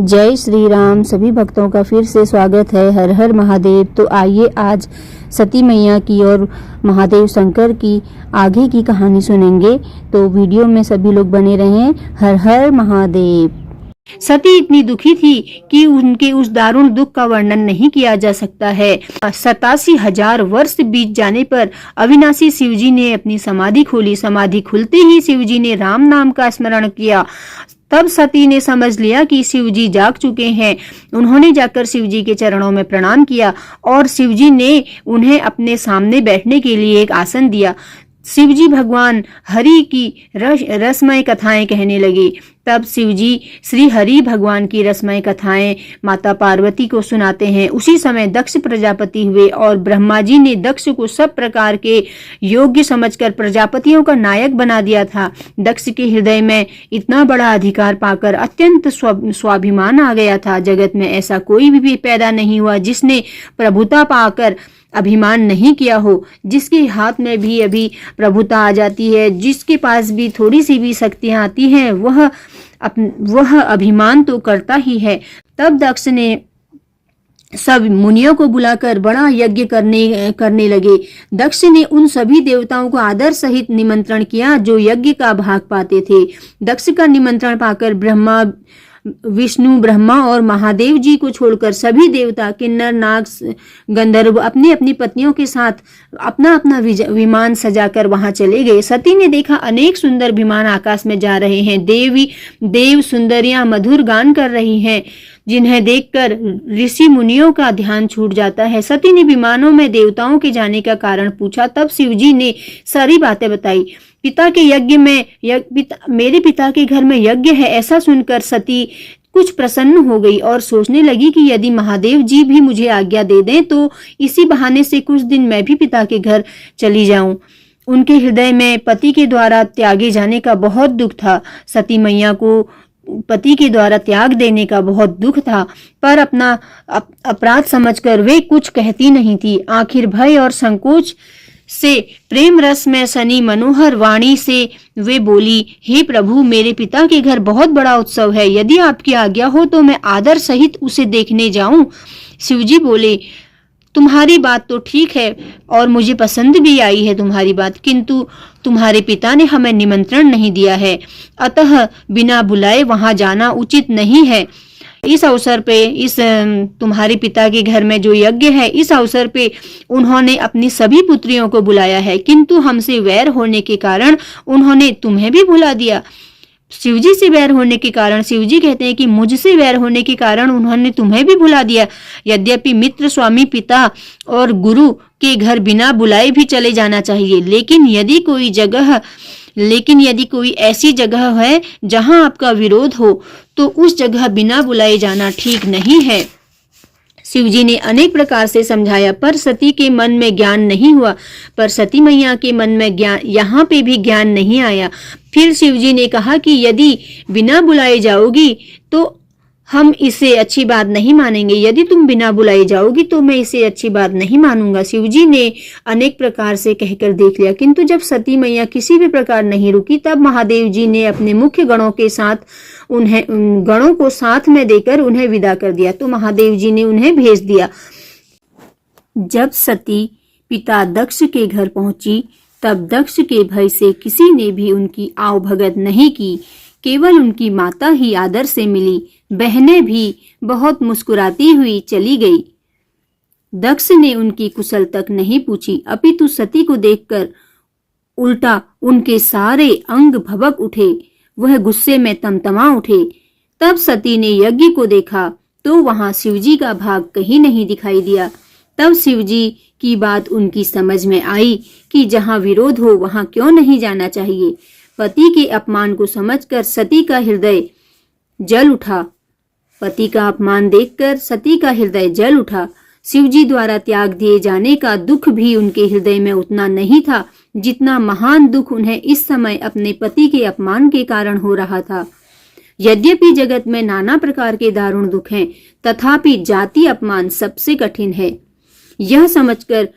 जय श्री राम। सभी भक्तों का फिर से स्वागत है। हर हर महादेव। तो आइए आज सती मैया की और महादेव शंकर की आगे की कहानी सुनेंगे, तो वीडियो में सभी लोग बने रहें। हर हर महादेव। सती इतनी दुखी थी कि उनके उस दारुण दुख का वर्णन नहीं किया जा सकता है। 87,000 वर्ष बीत जाने पर अविनाशी शिवजी ने अपनी समाधि खोली। समाधि खुलते ही शिवजी ने राम नाम का स्मरण किया। तब सती ने समझ लिया कि शिवजी जाग चुके हैं। उन्होंने जाकर शिवजी के चरणों में प्रणाम किया और शिवजी ने उन्हें अपने सामने बैठने के लिए एक आसन दिया। शिवजी भगवान हरि की रसमय कथाएं कहने लगे। तब शिवजी श्री हरि भगवान की रसमय कथाएं माता पार्वती को सुनाते हैं। उसी समय दक्ष प्रजापति हुए और ब्रह्मा जी ने दक्ष को सब प्रकार के योग्य समझकर प्रजापतियों का नायक बना दिया था। दक्ष के हृदय में इतना बड़ा अधिकार पाकर अत्यंत स्वाभिमान आ गया था। जगत में ऐसा कोई भी पैदा नहीं हुआ जिसने प्रभुता पाकर अभिमान नहीं किया हो। जिसके हाथ में भी अभी प्रभुता आ जाती है, जिसके पास भी थोड़ी सी भी शक्तियां आती हैं, वह अभिमान तो करता ही है। तब दक्ष ने सब मुनियों को बुलाकर बड़ा यज्ञ करने लगे। दक्ष ने उन सभी देवताओं को आदर सहित निमंत्रण किया जो यज्ञ का भाग पाते थे। दक्ष का निमंत्रण पाकर ब्रह्मा, विष्णु, ब्रह्मा और महादेव जी को छोड़कर सभी देवता, किन्नर, नाग, गंधर्व अपनी अपनी पत्नियों के साथ अपना अपना विमान सजाकर वहां चले गए। सती ने देखा अनेक सुंदर विमान आकाश में जा रहे हैं। देव सुंदरियां मधुर गान कर रही हैं, जिन्हें देखकर ऋषि मुनियों का ध्यान छूट जाता है। सती ने विमानों में देवताओं के जाने का कारण पूछा। तब शिवजी ने सारी बातें बताई। पिता के यज्ञ में मेरे पिता के घर में यज्ञ है, ऐसा सुनकर सती कुछ प्रसन्न हो गई और सोचने लगी कि यदि महादेव जी भी मुझे आज्ञा दे दें तो इसी बहाने से कुछ दिन मैं भी पिता के घर चली जाऊं। उनके हृदय में पति के द्वारा त्यागे जाने का बहुत दुख था। सती मैया को पति के द्वारा त्याग देने का बहुत दुख था, पर अपना अपराध समझकर वे कुछ कहती नहीं थी। आखिर भय और संकोच से प्रेम रस में सनी मनोहर वाणी से वे बोली, हे प्रभु, मेरे पिता के घर बहुत बड़ा उत्सव है। यदि आपकी आज्ञा हो तो मैं आदर सहित उसे देखने जाऊं। शिवजी बोले, तुम्हारी बात तो ठीक है और मुझे पसंद भी आई है तुम्हारी बात, किंतु तुम्हारे पिता ने हमें निमंत्रण नहीं दिया है, अतः बिना बुलाए वहां जाना उचित नहीं है। इस अवसर पे तुम्हारे पिता के घर में जो यज्ञ है, इस अवसर पे उन्होंने अपनी सभी पुत्रियों को बुलाया है, किंतु हमसे वैर होने के कारण उन्होंने तुम्हें भी बुला दिया। शिवजी से वैर होने के कारण, शिवजी कहते हैं कि मुझसे वैर होने के कारण उन्होंने तुम्हें भी बुला दिया। यद्यपि मित्र, स्वामी, पिता और गुरु के घर बिना बुलाए भी चले जाना चाहिए, लेकिन यदि कोई ऐसी जगह है जहां आपका विरोध हो तो उस जगह बिना बुलाए जाना ठीक नहीं है। शिवजी ने अनेक प्रकार से समझाया, पर सती के मन में ज्ञान नहीं हुआ। पर सती मैया के मन में ज्ञान, यहाँ पे भी ज्ञान नहीं आया। फिर शिवजी ने कहा कि यदि बिना बुलाए जाओगी तो हम इसे अच्छी बात नहीं मानेंगे। यदि तुम बिना बुलाए जाओगी तो मैं इसे अच्छी बात नहीं मानूंगा। शिवजी ने अनेक प्रकार से कहकर देख लिया, किंतु जब सती मैया किसी भी प्रकार नहीं रुकी, तब महादेव जी ने अपने मुख्य गणों के साथ गणों को साथ में देकर उन्हें विदा कर दिया। तो महादेव जी ने उन्हें भेज दिया। जब सती पिता दक्ष के घर पहुंची, तब दक्ष के भय से किसी ने भी उनकी आवभगत नहीं की। केवल उनकी माता ही आदर से मिली। बहनें भी बहुत मुस्कुराती हुई चली गई। दक्ष ने उनकी कुशल तक नहीं पूछी, अपितु सती को देखकर उल्टा उनके सारे अंग भभक उठे। वह गुस्से में तमतमा उठे। तब सती ने यज्ञ को देखा तो वहां शिवजी का भाग कहीं नहीं दिखाई दिया। तब शिवजी की बात उनकी समझ में आई कि जहां विरोध हो वहां क्यों नहीं जाना चाहिए। पति के अपमान को समझकर सती का हृदय जल उठा। पति का अपमान देखकर सती का हृदय जल उठा। शिवजी द्वारा त्याग दिए जाने का दुख भी उनके हृदय में उतना नहीं था जितना महान दुख उन्हें इस समय अपने पति के अपमान के कारण हो रहा था। यद्यपि जगत में नाना प्रकार के दारुण दुख हैं, तथापि जाति अपमान सबसे कठिन है। यह समझकर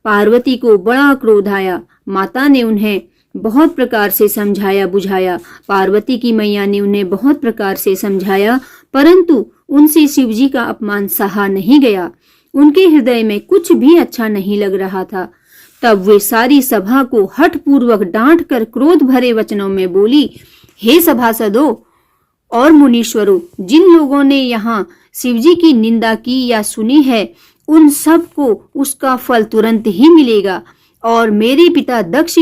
पार्वती को बड़ा क्रोध आया। माता ने उन्हें बहुत प्रकार से समझाया बुझाया। पार्वती की मैया ने उन्हें बहुत प्रकार से समझाया, परंतु उनसे शिवजी का अपमान सहा नहीं गया। उनके हृदय में कुछ भी अच्छा नहीं लग रहा था। तब वे सारी सभा को हठपूर्वक डांट कर क्रोध भरे वचनों में बोली, हे सभासदों और मुनीश्वरों, जिन लोगों ने यहाँ शिवजी की निंदा की या सुनी है, उन सब को उसका फल तुरंत ही मिलेगा और मेरे पिता दक्ष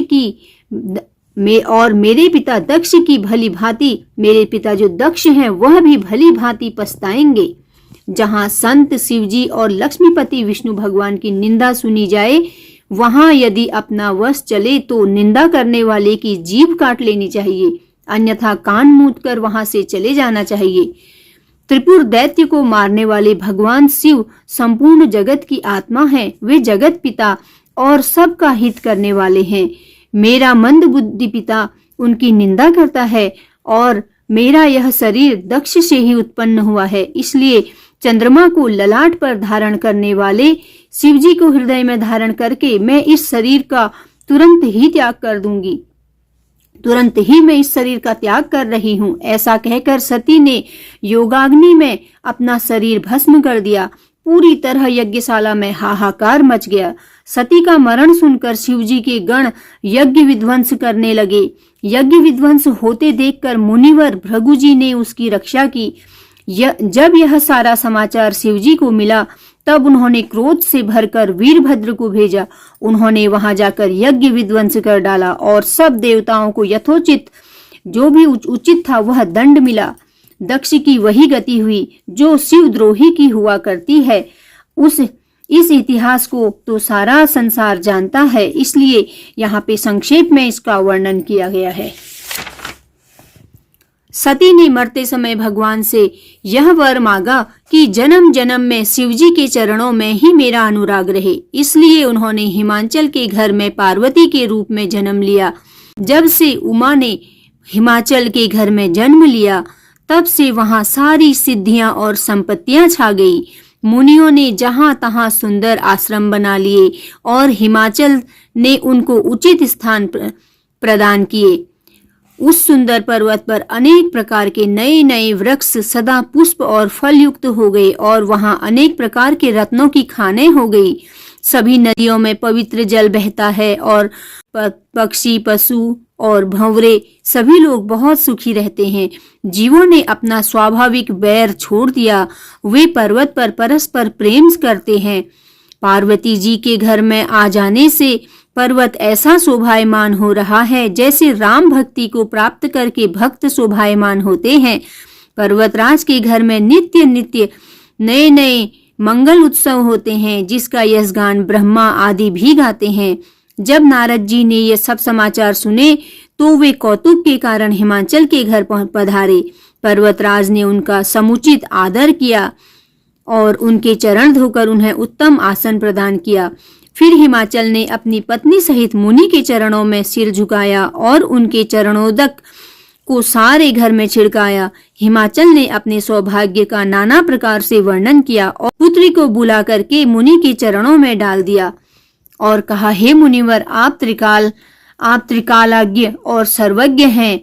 की भली भांति, मेरे पिता जो दक्ष हैं वह भी भली भांति पछताएंगे। जहाँ संत शिवजी और लक्ष्मीपति विष्णु भगवान की निंदा सुनी जाए, वहां यदि अपना वश चले तो निंदा करने वाले की जीभ काट लेनी चाहिए, अन्यथा कान मूंद कर वहां से चले जाना चाहिए। त्रिपुर दैत्य को मारने वाले भगवान शिव संपूर्ण जगत की आत्मा है। वे जगत पिता और सबका हित करने वाले हैं। मेरा मंद बुद्धि पिता उनकी निंदा करता है और मेरा यह शरीर दक्ष से ही उत्पन्न हुआ है। इसलिए चंद्रमा को ललाट पर धारण करने वाले शिवजी को हृदय में धारण करके मैं इस शरीर का तुरंत ही त्याग कर दूंगी। तुरंत ही मैं इस शरीर का त्याग कर रही हूँ। ऐसा कहकर सती ने योगाग्नि में अपना शरीर भस्म कर दिया। पूरी तरह यज्ञशाला में हाहाकार मच गया। सती का मरण सुनकर शिवजी के गण यज्ञ विध्वंस करने लगे। यज्ञ विध्वंस होते देखकर मुनिवर भृगु जी ने उसकी रक्षा की। जब यह सारा समाचार शिवजी को मिला, तब उन्होंने क्रोध से भरकर वीरभद्र को भेजा। उन्होंने वहां जाकर यज्ञ विध्वंस कर डाला और सब देवताओं को यथोचित जो भी उचित था वह दंड मिला। दक्ष की वही गति हुई जो शिवद्रोही की हुआ करती है। इस इतिहास को तो सारा संसार जानता है, इसलिए यहाँ पे संक्षेप में इसका वर्णन किया गया है। सती ने मरते समय भगवान से यह वर मांगा कि जन्म जन्म में शिवजी के चरणों में ही मेरा अनुराग रहे। इसलिए उन्होंने हिमाचल के घर में पार्वती के रूप में जन्म लिया। जब से उमा ने हिमाचल के घर में जन्म लिया, तब से वहां सारी सिद्धियां और संपत्तियां छा गई। मुनियों ने जहां तहां सुंदर आश्रम बना लिए और हिमाचल ने उनको उचित स्थान प्रदान किए। उस सुंदर पर्वत पर अनेक प्रकार के नए नए वृक्ष सदा पुष्प और फल युक्त हो गए और वहां अनेक प्रकार के रत्नों की खानें हो गई। सभी नदियों में पवित्र जल बहता है और पक्षी, पशु और भंवरे सभी लोग बहुत सुखी रहते हैं। जीवों ने अपना स्वाभाविक बैर छोड़ दिया। वे पर्वत पर परस्पर प्रेम करते हैं। पार्वती जी के घर में आ जाने से पर्वत ऐसा शोभायमान हो रहा है जैसे राम भक्ति को प्राप्त करके भक्त शोभायमान होते हैं। पर्वतराज के घर में नित्य नित्य नए नए मंगल उत्सव होते हैं, जिसका यशगान ब्रह्मा आदि भी गाते हैं। जब नारद जी ने ये सब समाचार सुने तो वे कौतुक के कारण हिमाचल के घर पधारे। पर्वतराज ने उनका समुचित आदर किया और उनके चरण धोकर उन्हें उत्तम आसन प्रदान किया। फिर हिमाचल ने अपनी पत्नी सहित मुनि के चरणों में सिर झुकाया और उनके चरणोदक को सारे घर में छिड़काया। हिमाचल ने अपने सौभाग्य का नाना प्रकार से वर्णन किया और पुत्री को बुला करके मुनि के चरणों में डाल दिया और कहा, हे मुनिवर, आप त्रिकालाज्ञ और सर्वज्ञ हैं।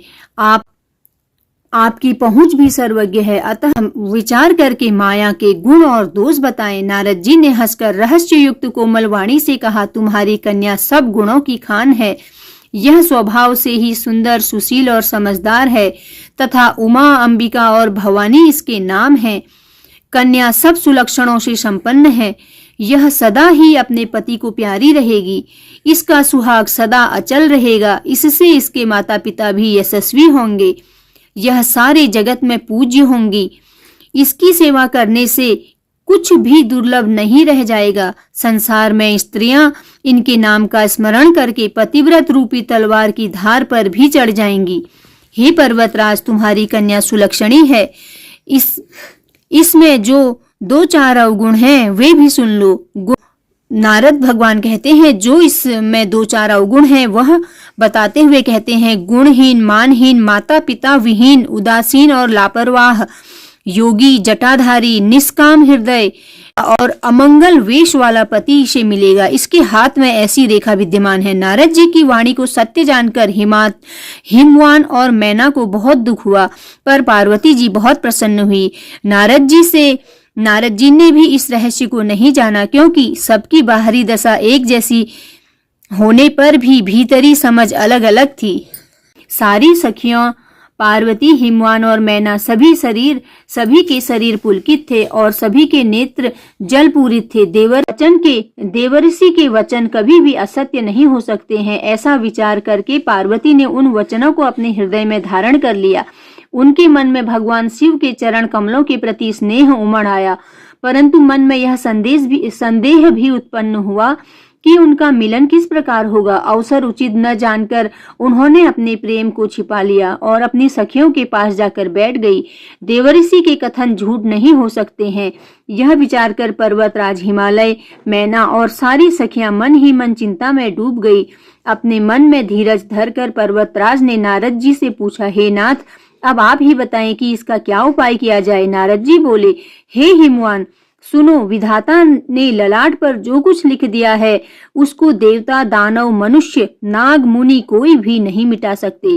आपकी पहुंच भी सर्वज्ञ है, अतः विचार करके माया के गुण और दोष बताएं। नारद जी ने हंसकर रहस्य युक्त कोमल वाणी से कहा, तुम्हारी कन्या सब गुणों की खान है। यह स्वभाव से ही सुंदर, सुशील और समझदार है तथा उमा, अंबिका और भवानी इसके नाम हैं। कन्या सब सुलक्षणों से संपन्न है। यह सदा ही अपने पति को प्यारी रहेगी। इसका सुहाग सदा अचल रहेगा। इससे इसके माता पिता भी यशस्वी होंगे। यह सारे जगत में पूज्य होंगी। इसकी सेवा करने से कुछ भी दुर्लभ नहीं रह जाएगा। संसार में स्त्रियां इनके नाम का स्मरण करके पतिव्रत रूपी तलवार की धार पर भी चढ़ जाएंगी। हे पर्वतराज, तुम्हारी कन्या सुलक्षणी है। इसमें जो 2-4 अवगुण हैं वे भी सुन लो। नारद भगवान कहते हैं, जो इसमें 2-4 अवगुण हैं वह बताते हुए कहते हैं, गुणहीन, मानहीन, माता पिता विहीन, उदासीन और लापरवाह, योगी, जटाधारी, निष्काम हृदय और अमंगल वेश वाला पति इसे मिलेगा। इसके हाथ में ऐसी रेखा विद्यमान है। नारद जी की वाणी को सत्य जानकर हिमवान और मैना को बहुत दुख हुआ, पर पार्वती जी बहुत प्रसन्न हुई। नारद जी ने भी इस रहस्य को नहीं जाना, क्योंकि सबकी बाहरी दशा एक जैसी होने पर भी भीतरी समझ अलग अलग थी। सारी सखियों पार्वती, हिमवान और मैना सभी के शरीर पुलकित थे और सभी के नेत्र जल पूरित थे। देवर्षि के वचन कभी भी असत्य नहीं हो सकते हैं, ऐसा विचार करके पार्वती ने उन वचनों को अपने हृदय में धारण कर लिया। उनके मन में भगवान शिव के चरण कमलों के प्रति स्नेह उमड़ आया, परंतु मन में यह संदेह भी उत्पन्न हुआ कि उनका मिलन किस प्रकार होगा। अवसर उचित न जानकर उन्होंने अपने प्रेम को छिपा लिया और अपनी सखियों के पास जाकर बैठ गई। देवर्षि के कथन झूठ नहीं हो सकते हैं, यह विचार कर पर्वतराज हिमालय, मैना और सारी सखियां मन ही मन चिंता में डूब गई। अपने मन में धीरज धरकर पर्वतराज ने नारद जी से पूछा, हे नाथ, अब आप ही बताएं कि इसका क्या उपाय किया जाए। नारद जी बोले, हे हिमवान, सुनो, विधाता ने ललाट पर जो कुछ लिख दिया है उसको देवता, दानव, मनुष्य, नाग, मुनि कोई भी नहीं मिटा सकते।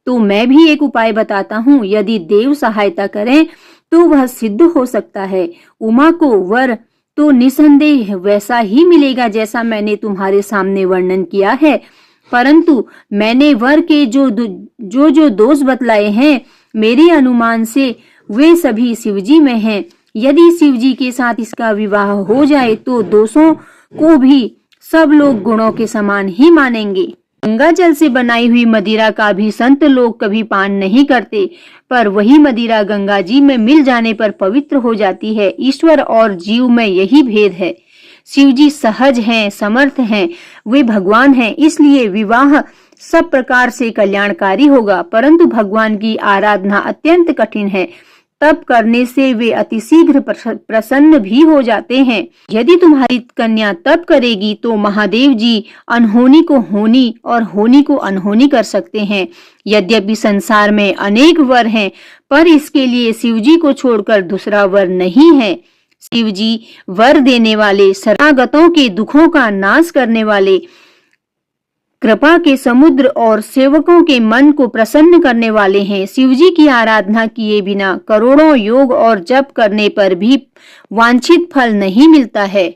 तो मैं भी एक उपाय बताता हूँ, यदि देव सहायता करें तो वह सिद्ध हो सकता है। उमा को वर तो निसंदेह वैसा ही मिलेगा जैसा मैंने तुम्हारे सामने वर्णन किया है, परंतु मैंने वर के जो दोष बतलाए हैं, मेरे अनुमान से वे सभी शिवजी में हैं। यदि शिवजी के साथ इसका विवाह हो जाए तो दोषों को भी सब लोग गुणों के समान ही मानेंगे। गंगा जल से बनाई हुई मदिरा का भी संत लोग कभी पान नहीं करते, पर वही मदिरा गंगा जी में मिल जाने पर पवित्र हो जाती है। ईश्वर और जीव में यही भेद है। शिवजी सहज हैं, समर्थ हैं, वे भगवान हैं, इसलिए विवाह सब प्रकार से कल्याणकारी होगा, परंतु भगवान की आराधना अत्यंत कठिन है। तप करने से वे अतिशीघ्र प्रसन्न भी हो जाते हैं। यदि तुम्हारी कन्या तप करेगी तो महादेव जी अनहोनी को होनी और होनी को अनहोनी कर सकते हैं। यद्यपि संसार में अनेक वर हैं, पर इसके लिए शिवजी को छोड़कर दूसरा वर नहीं है। शिवजी वर देने वाले, शरणागतों के दुखों का नाश करने वाले, कृपा के समुद्र और सेवकों के मन को प्रसन्न करने वाले हैं। शिवजी की आराधना किए बिना करोड़ों योग और जप करने पर भी वांछित फल नहीं मिलता है।